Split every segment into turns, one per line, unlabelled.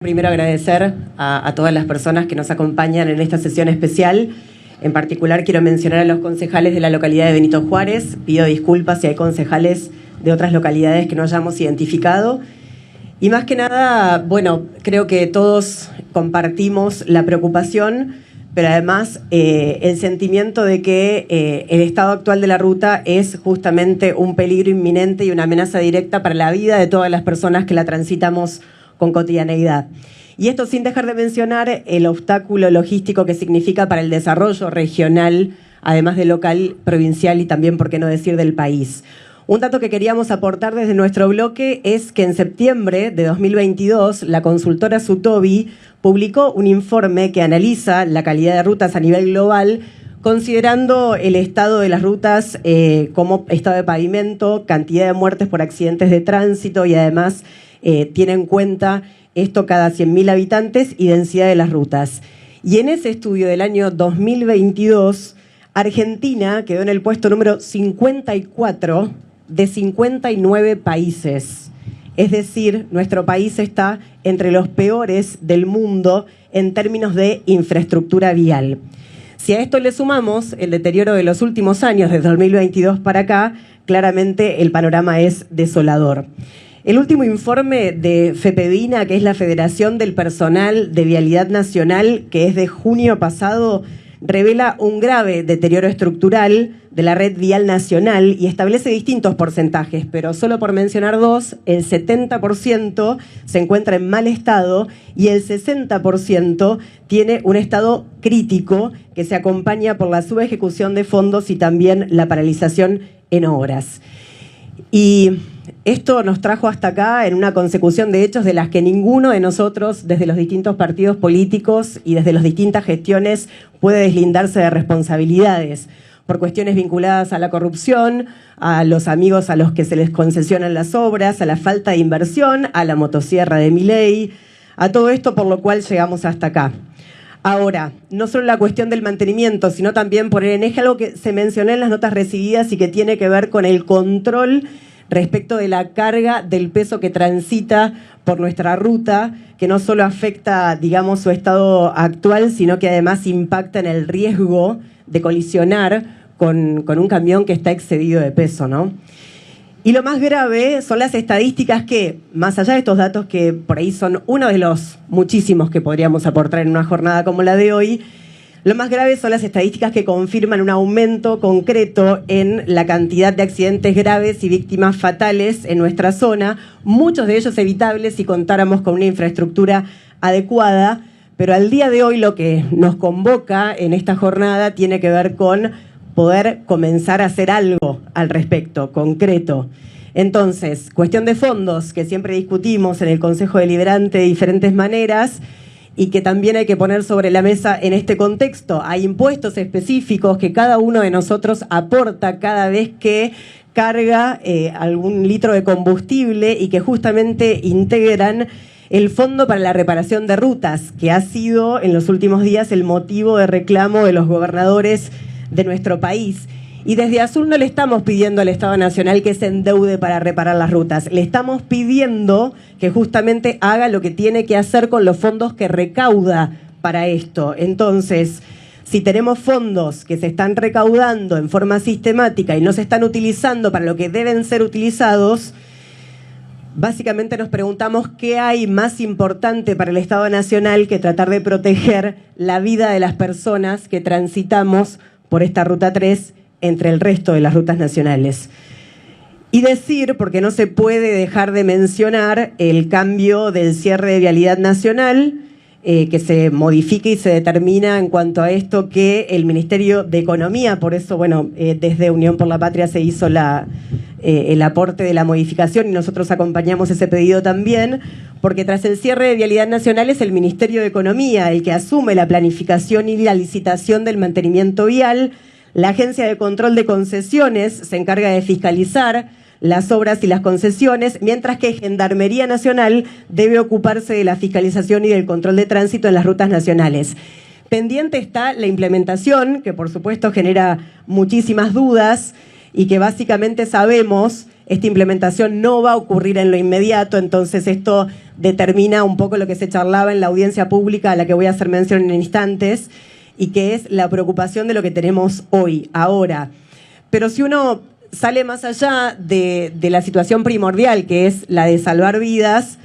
Primero agradecer a todas las personas que nos acompañan en esta sesión especial. En particular quiero mencionar a los concejales de la localidad de Benito Juárez. Pido disculpas si hay concejales de otras localidades que no hayamos identificado. Y más que nada, bueno, creo que todos compartimos la preocupación, pero además el sentimiento de que el estado actual de la ruta es justamente un peligro inminente y una amenaza directa para la vida de todas las personas que la transitamos con cotidianeidad. Y esto sin dejar de mencionar el obstáculo logístico que significa para el desarrollo regional, además de local, provincial y también, por qué no decir, del país. Un dato que queríamos aportar desde nuestro bloque es que en septiembre de 2022 la consultora Zutobi publicó un informe que analiza la calidad de rutas a nivel global, considerando el estado de las rutas como estado de pavimento, cantidad de muertes por accidentes de tránsito y además tiene en cuenta esto cada 100.000 habitantes y densidad de las rutas. Y en ese estudio del año 2022, Argentina quedó en el puesto número 54 de 59 países. Es decir, nuestro país está entre los peores del mundo en términos de infraestructura vial. Si a esto le sumamos el deterioro de los últimos años, desde 2022 para acá, claramente el panorama es desolador. El último informe de FEPEVINA, que es la Federación del Personal de Vialidad Nacional, que es de junio pasado, revela un grave deterioro estructural de la red vial nacional y establece distintos porcentajes, pero solo por mencionar dos, el 70% se encuentra en mal estado y el 60% tiene un estado crítico que se acompaña por la subejecución de fondos y también la paralización en obras. Y esto nos trajo hasta acá en una consecución de hechos de las que ninguno de nosotros, desde los distintos partidos políticos y desde las distintas gestiones, puede deslindarse de responsabilidades por cuestiones vinculadas a la corrupción, a los amigos a los que se les concesionan las obras, a la falta de inversión, a la motosierra de Milei, a todo esto por lo cual llegamos hasta acá. Ahora, no solo la cuestión del mantenimiento, sino también poner en eje algo que se mencionó en las notas recibidas y que tiene que ver con el control respecto de la carga del peso que transita por nuestra ruta, que no solo afecta, digamos, su estado actual, sino que además impacta en el riesgo de colisionar con un camión que está excedido de peso, ¿no? Y lo más grave son las estadísticas que, más allá de estos datos que por ahí son uno de los muchísimos que podríamos aportar en una jornada como la de hoy, lo más grave son las estadísticas que confirman un aumento concreto en la cantidad de accidentes graves y víctimas fatales en nuestra zona, muchos de ellos evitables si contáramos con una infraestructura adecuada, pero al día de hoy lo que nos convoca en esta jornada tiene que ver con poder comenzar a hacer algo al respecto, concreto. Entonces, cuestión de fondos, que siempre discutimos en el Consejo Deliberante de diferentes maneras, y que también hay que poner sobre la mesa en este contexto. Hay impuestos específicos que cada uno de nosotros aporta cada vez que carga algún litro de combustible y que justamente integran el Fondo para la Reparación de Rutas, que ha sido en los últimos días el motivo de reclamo de los gobernadores de nuestro país. Y desde Azul no le estamos pidiendo al Estado Nacional que se endeude para reparar las rutas. Le estamos pidiendo que justamente haga lo que tiene que hacer con los fondos que recauda para esto. Entonces, si tenemos fondos que se están recaudando en forma sistemática y no se están utilizando para lo que deben ser utilizados, básicamente nos preguntamos qué hay más importante para el Estado Nacional que tratar de proteger la vida de las personas que transitamos por esta Ruta 3 entre el resto de las rutas nacionales. Y decir, porque no se puede dejar de mencionar, el cambio del cierre de vialidad nacional, que se modifique y se determina en cuanto a esto que el Ministerio de Economía, por eso, bueno, desde Unión por la Patria se hizo el aporte de la modificación y nosotros acompañamos ese pedido también, porque tras el cierre de vialidad nacional es el Ministerio de Economía el que asume la planificación y la licitación del mantenimiento vial. La Agencia de Control de Concesiones se encarga de fiscalizar las obras y las concesiones, mientras que Gendarmería Nacional debe ocuparse de la fiscalización y del control de tránsito en las rutas nacionales. Pendiente está la implementación, que por supuesto genera muchísimas dudas y que básicamente sabemos esta implementación no va a ocurrir en lo inmediato, entonces esto determina un poco lo que se charlaba en la audiencia pública a la que voy a hacer mención en instantes, y que es la preocupación de lo que tenemos hoy, ahora. Pero si uno sale más allá de la situación primordial, que es la de salvar vidas,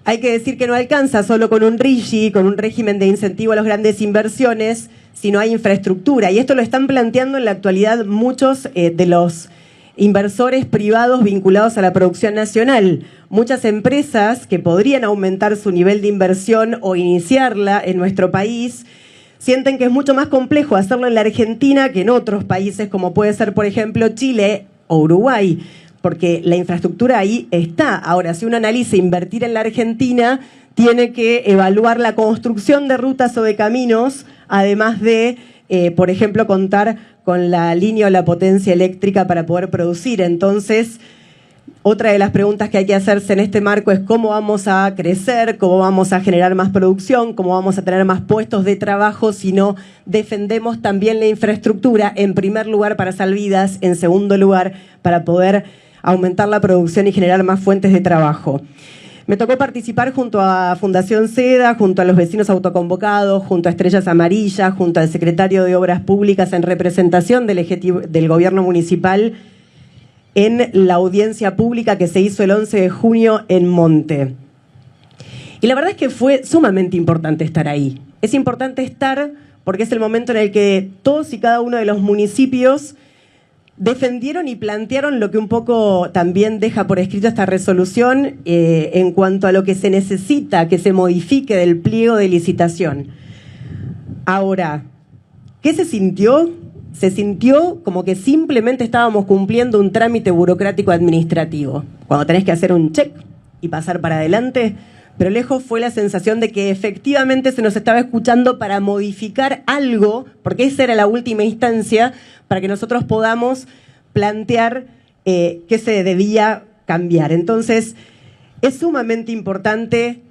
hay que decir que no alcanza solo con un RIGI, con un régimen de incentivo a las grandes inversiones, si no hay infraestructura. Y esto lo están planteando en la actualidad muchos de los inversores privados vinculados a la producción nacional. Muchas empresas que podrían aumentar su nivel de inversión o iniciarla en nuestro país sienten que es mucho más complejo hacerlo en la Argentina que en otros países, como puede ser, por ejemplo, Chile o Uruguay, porque la infraestructura ahí está. Ahora, si uno analiza invertir en la Argentina, tiene que evaluar la construcción de rutas o de caminos, además de, por ejemplo, contar con la línea o la potencia eléctrica para poder producir. Entonces, otra de las preguntas que hay que hacerse en este marco es cómo vamos a crecer, cómo vamos a generar más producción, cómo vamos a tener más puestos de trabajo si no defendemos también la infraestructura, en primer lugar para salvar vidas, en segundo lugar para poder aumentar la producción y generar más fuentes de trabajo. Me tocó participar junto a Fundación SEDA, junto a los vecinos autoconvocados, junto a Estrellas Amarillas, junto al secretario de Obras Públicas en representación del gobierno municipal en la audiencia pública que se hizo el 11 de junio en Monte. Y la verdad es que fue sumamente importante estar ahí. Es importante estar porque es el momento en el que todos y cada uno de los municipios defendieron y plantearon lo que un poco también deja por escrito esta resolución en cuanto a lo que se necesita que se modifique del pliego de licitación. Ahora, ¿qué se sintió? Se sintió como que simplemente estábamos cumpliendo un trámite burocrático administrativo. Cuando tenés que hacer un check y pasar para adelante, pero lejos fue la sensación de que efectivamente se nos estaba escuchando para modificar algo, porque esa era la última instancia, para que nosotros podamos plantear qué se debía cambiar. Entonces, es sumamente importante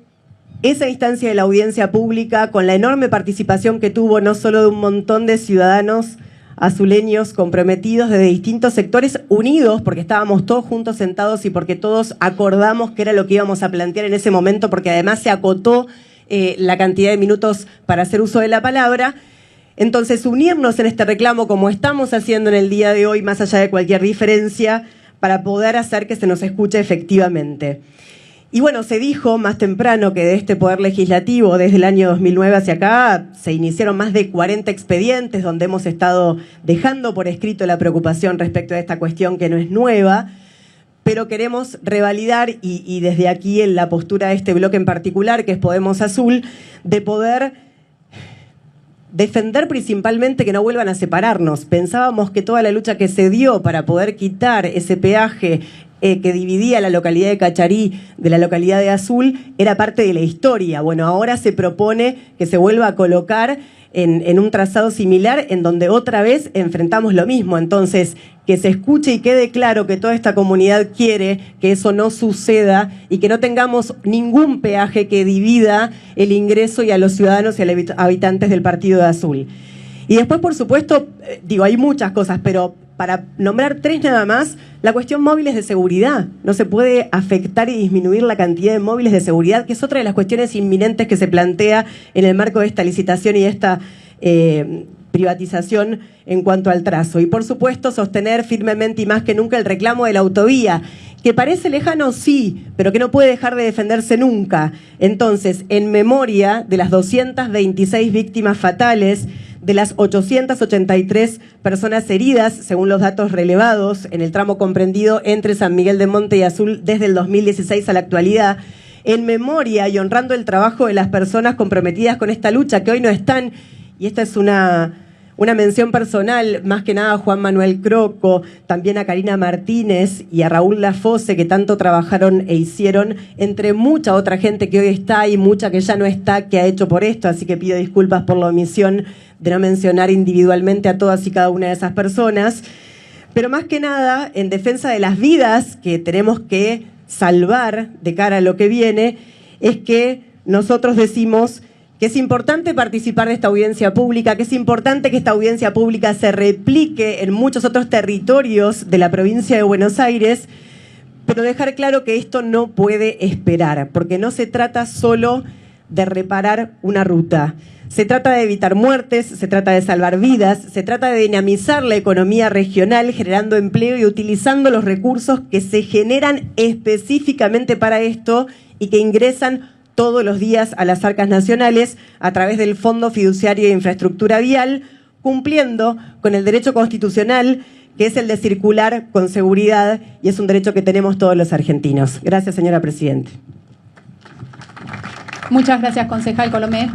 esa instancia de la audiencia pública, con la enorme participación que tuvo no solo de un montón de ciudadanos azuleños comprometidos desde distintos sectores, unidos, porque estábamos todos juntos sentados y porque todos acordamos qué era lo que íbamos a plantear en ese momento, porque además se acotó la cantidad de minutos para hacer uso de la palabra. Entonces, unirnos en este reclamo como estamos haciendo en el día de hoy, más allá de cualquier diferencia, para poder hacer que se nos escuche efectivamente. Y bueno, se dijo más temprano que de este Poder Legislativo, desde el año 2009 hacia acá, se iniciaron más de 40 expedientes donde hemos estado dejando por escrito la preocupación respecto a esta cuestión que no es nueva, pero queremos revalidar y desde aquí en la postura de este bloque en particular, que es Podemos Azul, de poder defender principalmente que no vuelvan a separarnos. Pensábamos que toda la lucha que se dio para poder quitar ese peaje que dividía la localidad de Cacharí de la localidad de Azul era parte de la historia. Bueno, ahora se propone que se vuelva a colocar en un trazado similar, en donde otra vez enfrentamos lo mismo. Entonces, que se escuche y quede claro que toda esta comunidad quiere que eso no suceda y que no tengamos ningún peaje que divida el ingreso y a los ciudadanos y a los habitantes del partido de Azul. Y después, por supuesto, hay muchas cosas, pero para nombrar tres nada más, la cuestión móviles de seguridad. No se puede afectar y disminuir la cantidad de móviles de seguridad, que es otra de las cuestiones inminentes que se plantea en el marco de esta licitación y de esta privatización en cuanto al trazo. Y por supuesto, sostener firmemente y más que nunca el reclamo de la autovía, que parece lejano, sí, pero que no puede dejar de defenderse nunca. Entonces, en memoria de las 226 víctimas fatales, de las 883 personas heridas, según los datos relevados en el tramo comprendido entre San Miguel de Monte y Azul desde el 2016 a la actualidad, en memoria y honrando el trabajo de las personas comprometidas con esta lucha, que hoy no están, y esta es una mención personal, más que nada a Juan Manuel Croco, también a Karina Martínez y a Raúl Lafose, que tanto trabajaron e hicieron, entre mucha otra gente que hoy está y mucha que ya no está, que ha hecho por esto, así que pido disculpas por la omisión de no mencionar individualmente a todas y cada una de esas personas, pero más que nada en defensa de las vidas que tenemos que salvar de cara a lo que viene, es que nosotros decimos que es importante participar de esta audiencia pública, que es importante que esta audiencia pública se replique en muchos otros territorios de la provincia de Buenos Aires, pero dejar claro que esto no puede esperar, porque no se trata solo de reparar una ruta. Se trata de evitar muertes, se trata de salvar vidas, se trata de dinamizar la economía regional, generando empleo y utilizando los recursos que se generan específicamente para esto y que ingresan todos los días a las arcas nacionales a través del Fondo Fiduciario de Infraestructura Vial, cumpliendo con el derecho constitucional, que es el de circular con seguridad, y es un derecho que tenemos todos los argentinos. Gracias, señora presidenta.
Muchas gracias, concejal Colomé.